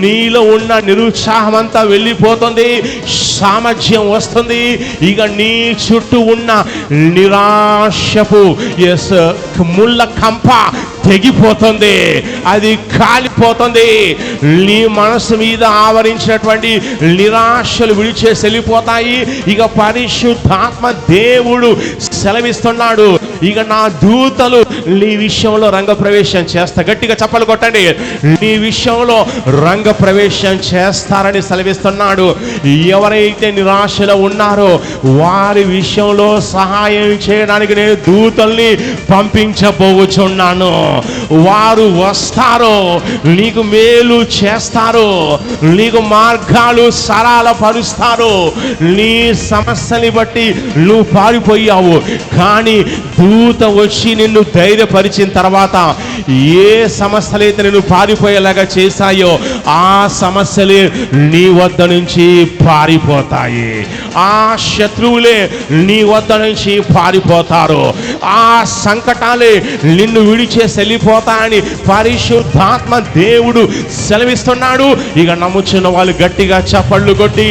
నీలో ఉన్న నిరుత్సాహం అంతా వెళ్ళిపోతుంది, సామర్థ్యం వస్తుంది. ఇక నీ చుట్టూ ఉన్న నిరాశపు ముళ్ళ కంప తెగిపోతుంది, అది కాలిపోతుంది. నీ మనసు మీద ఆవరించినటువంటి నిరాశలు విడిచేసి వెళ్ళిపోతాయి. ఇక పరిశుద్ధాత్మ దేవుడు సెలవిస్తున్నాడు, ఇక నా దూతలు నీ విషయంలో రంగప్రవేశం చేస్తా. గట్టిగా చప్పలు కొట్టండి. నీ విషయంలో రంగప్రవేశం చేస్తారని సెలవిస్తున్నాడు. ఎవరైతే నిరాశలో ఉన్నారో వారి విషయంలో సహాయం చేయడానికి నేను దూతల్ని పంపించబోచున్నాను. వారు వస్తారు, నీకు మేలు చేస్తారు, నీకు మార్గాలు సరళపరుస్తారు. నీ సమస్యని బట్టి నువ్వు పారిపోయావు, కానీ దూత వచ్చి నిన్ను ధైర్యపరిచిన తర్వాత ఏ సమస్యలైతే నిన్ను పారిపోయేలాగా చేశాయో ఆ సమస్యలే నీ వద్ద నుంచి పారిపోతాయి. ఆ శత్రువులే నీ వద్ద నుంచి పారిపోతారు. ఆ సంకటాలే నిన్ను విడిచేసి వెళ్ళిపోతాయని పరిశుద్ధాత్మ దేవుడు సెలవిస్తున్నాడు. ఇక నమ్ముచున్న వాళ్ళు గట్టిగా చప్పళ్ళు కొట్టి